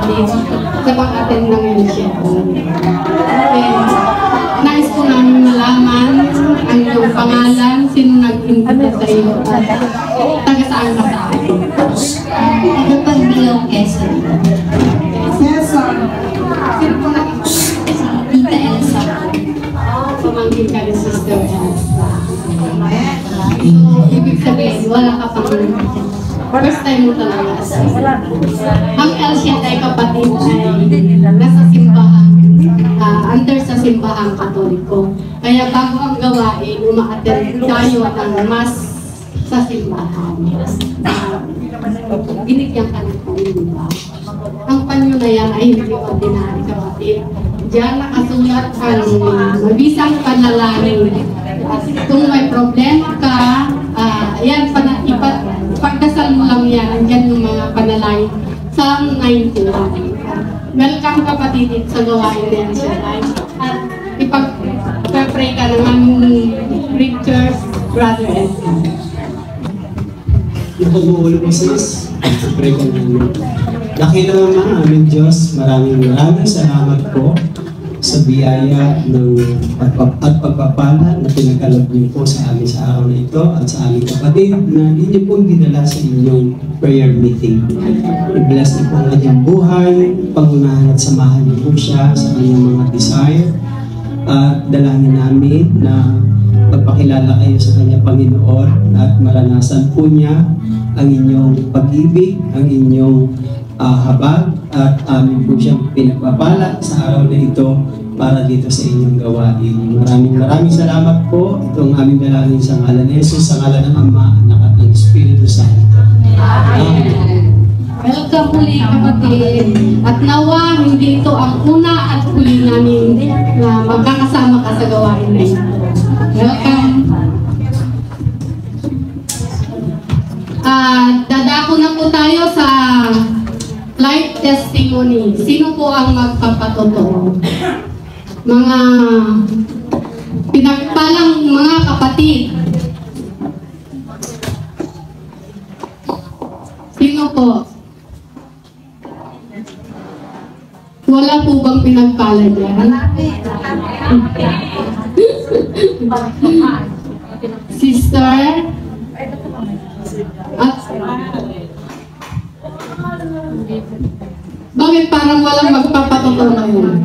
kapatid sa pag-attend ng LCF. Nais ko namin malaman ang iyong pangalan, sino nag-invita sa iyo, taga saan ka sa akin. Pagbilaw Quezon. Quezon. Sino po Tita Elsa. Pamangkin ka ni Sister Elsa. So, ibig sabihin, wala ka pang first time mo talaga. Ang Elsa ay kapatid ay nasa simbahan, under sa simbahang Katoliko. Kaya bago ang gawain, uma-attend tayo ng mas sa simbahan. Binigyan ka ng panyo, diba? Ang panyo na yan ay hindi ordinary, kapatid. Diyan nakasulat ang mabisang panalangin. Kung may problema ka, yan, ipagdasal mo lang yan. Andyan yung mga panalangin. Psalm 91. Welcome kapatid sa gawain din siya. At ipag-pray ka ng aming preachers, Brother Edgar. Napag-uulo po sis, pray ka namin. Dakila naman aming Diyos, maraming salamat po sa biyaya at pagpapala na pinagkaloob niyo po sa amin sa araw na ito at sa aming kapatid na inyo pong dinala sa inyong prayer meeting. I-bless niyo po ang kanyang buhay, pangunahan at samahan niyo po siya sa kanyang mga desire at dalangin namin na pagpakilala kayo sa kanya Panginoon at maranasan po niya ang inyong pag-ibig, ang inyong habag at amin po siyang pinagpapala sa araw na ito para dito sa inyong gawain. Maraming salamat po. Ito ang aming dalangin sa ngalan ni Jesus, sa ngalan ng Ama, Anak at ng Espiritu Santo. Amen. Welcome muli kapatid. At nawa, hindi ito ang una at huli namin na magkakasama ka sa gawain na ito. Welcome. Dadako na po tayo sa life testimony. Sino po ang magpapatotoo? Mga pinagpalang mga kapatid. Sino po? Wala po bang pinagpala dyan? Sister? At bakit parang walang magpapatotoo ngayon?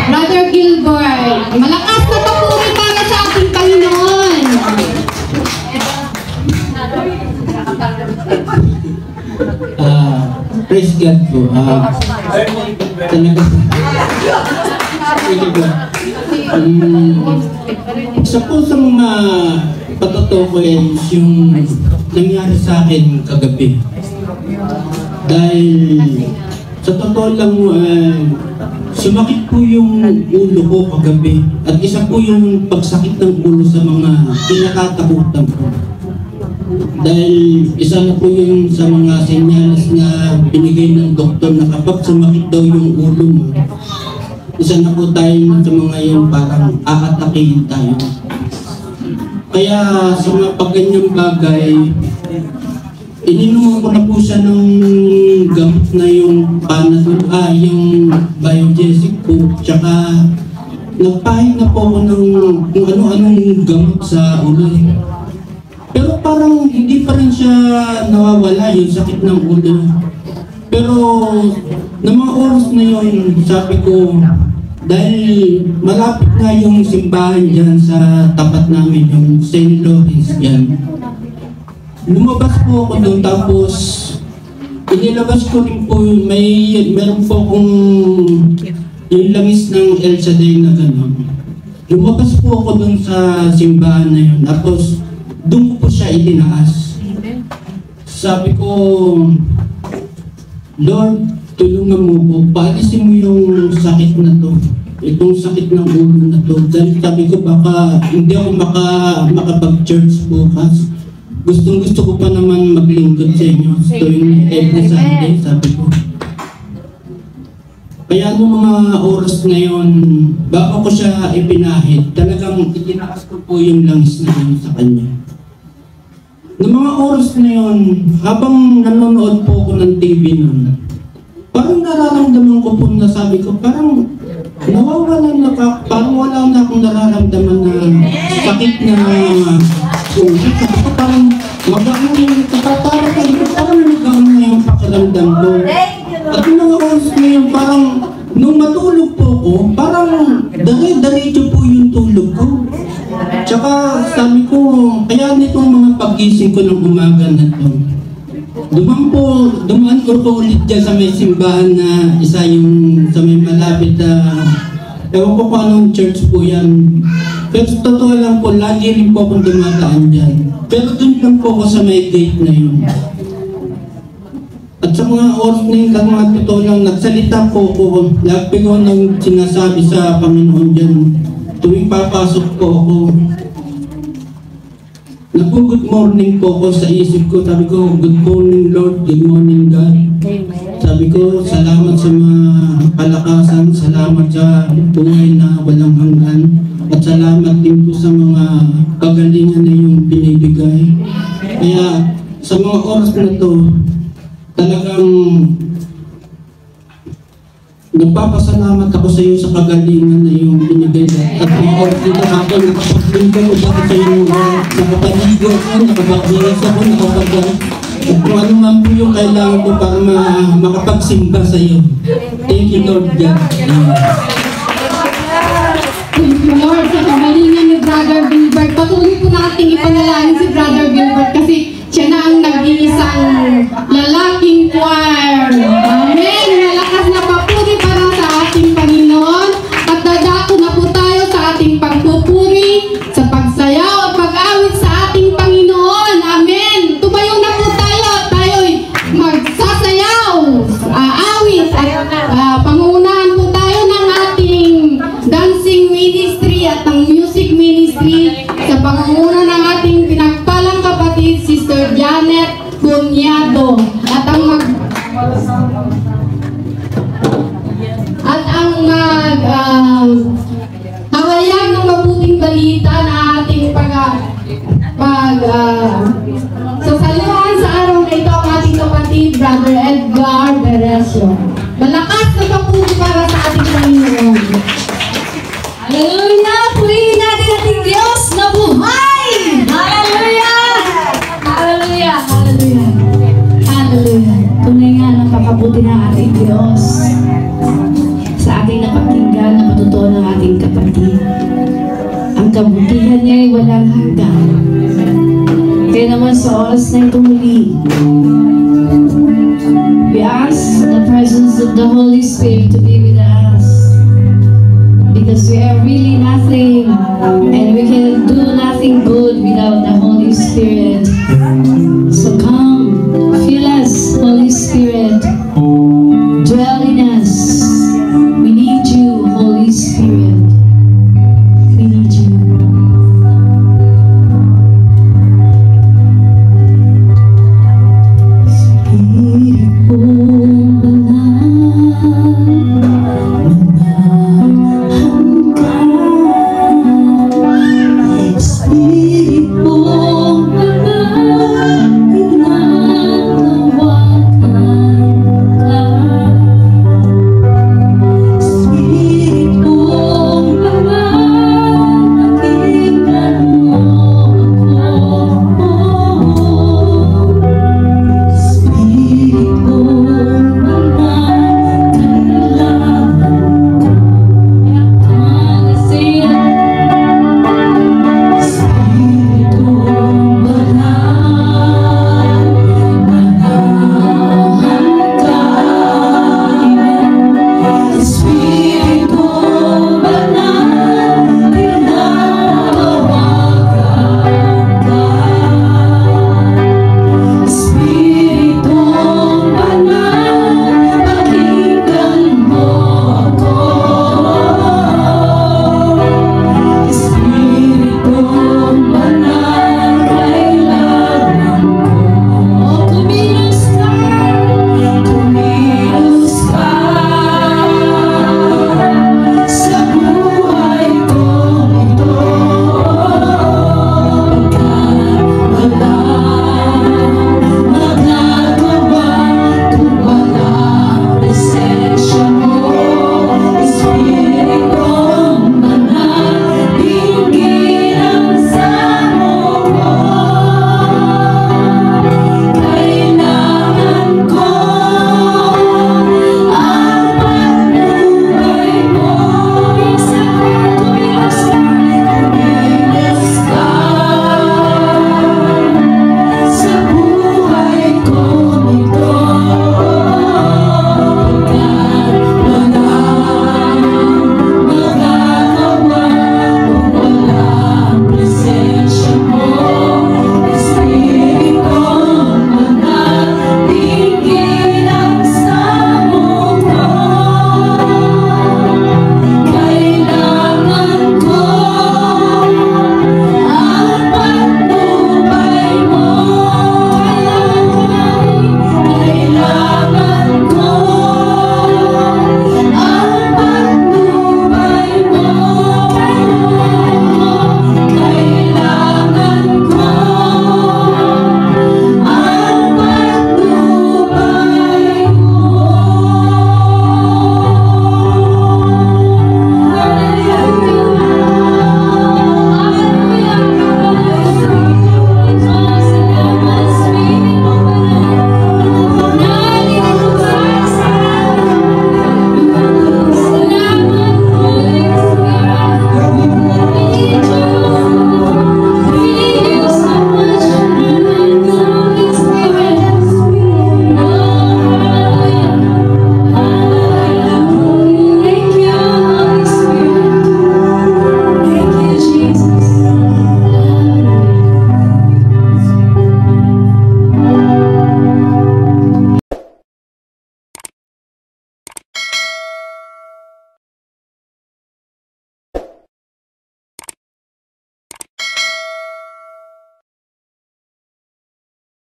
Brother Gilbert, malakas na papuri para sa ating Panginoon. Praise God po. Sa pusang patotoo ko yung nangyari sa akin kagabi. Dahil sa totoo lang sumakit po yung ulo ko kagabi. At isa po yung pagsakit ng ulo sa mga kinakatakutan ko. Dahil isa na po yung sa mga senyales na binigay ng doktor na kapag sumakit daw yung ulo mo, isa na po tayo sa mga yun parang aatakihin tayo. Kaya sa mga paganyang bagay, ininuman ko na po siya ng gamot na yung Panadol, yung Biogesic po, tsaka nagpahinga po ako ng kung ano-anong gamot sa ulo. Pero parang hindi pa rin siya nawawala yung sakit ng ulo. Pero ng mga oras na yun, sabi ko, dahil malapit na yung simbahan dyan sa tapat namin, yung St. Lawrence dyan. Lumabas po ako doon, tapos inilabas ko rin po, meron po akong yung langis ng El Shaddai na gano'n. Lumabas po ako doon sa simbahan na yun, tapos doon ko po siya itinaas. Sabi ko, Lord, tulungan mo ko, paalisin mo yung sakit na to, itong sakit ng ulo na to. Dahil sabi ko, baka hindi ako makapag-church bukas. Gustong-gusto ko pa naman maglingkod sa inyo tuwing every Sunday, sabi ko. Kaya noong mga oras ngayon, bago ko siya ipinahid, talagang itinaas ko po yung langis na yun sa kanya. Noong mga oras na yun, habang nanonood po ako ng TV nun, parang nararamdaman ko po na sabi ko, parang nawawala na parang wala na akong nararamdaman na sakit na ulit. Sabi ko parang magaan yung parang nagaan na yung pakiramdam ko. At yung mga oras na yun, parang nung matulog po ko, parang dali-diretso po yung tulog ko. Tsaka sabi ko, kaya nitong mga pagising ko ng umaga na to, dumaan ko ulit dyan sa may simbahan na isa yung sa may malapit na, ewan ko kung anong church po yan. Pero totoo lang po, lagi rin po akong dumadaan dyan. Pero dun lang po ako sa may gate na yun. At sa mga oras na yun, mga totoo lang, nagsalita po ako. Lagi ko nang sinasabi sa Panginoon dyan. Tuwing papasok po ako, nag-good morning po ako sa isip ko. Sabi ko, good morning Lord, good morning God. Sabi ko, salamat sa mga kalakasan, salamat sa buhay na walang hanggan. At salamat din po sa mga kagalingan na yung binibigay. Kaya sa mga oras na to, talagang nagpapasalamat ako sa iyo sa kagalingan na iyong binigay. At mga oras dito ako, nakapagpinta ko dito sa iyo, nakapaligo ako, nakapagbigas ako, at kung ano man po yung kailangan ko para makapagsimba sa iyo. Thank you Lord God. Thank you Lord sa kagalingan ni Brother Gilbert. Patuloy po nating ipanalangin si Brother Gilbert kasi siya na ang nag-iisang lalaking choir. Amen! Malakas na papuri para sa ating Panginoon. At dadako na po tayo sa ating pagpupuri, sa pagsayaw at pag-awit sa ating Panginoon. Amen! Tumayo na po tayo at tayo'y magsasayaw, aawit at pangunahan po tayo ng ating dancing ministry at ang music ministry sa pangunguna ng ating pinagpalang kapatid, Sister Janet Bunyado. At ang hahayag ng mabuting balita na ating sasaluhan sa araw na ito ang ating kapatid, Brother Edgar Beresio. Malakas na papuri para sa ating Panginoon. Hallelujah! Purihin natin ating Diyos na buhay! Hallelujah! Hallelujah! Hallelujah! Hallelujah! Tunay nga ng pakabuti ng ating Diyos sa ating napakinggan na patutuo ng ating kapatid. Ang kabutihan niya ay walang hanggan. Kaya naman sa oras na ito muli, we ask the presence of the Holy Spirit to be with us. Because we are really not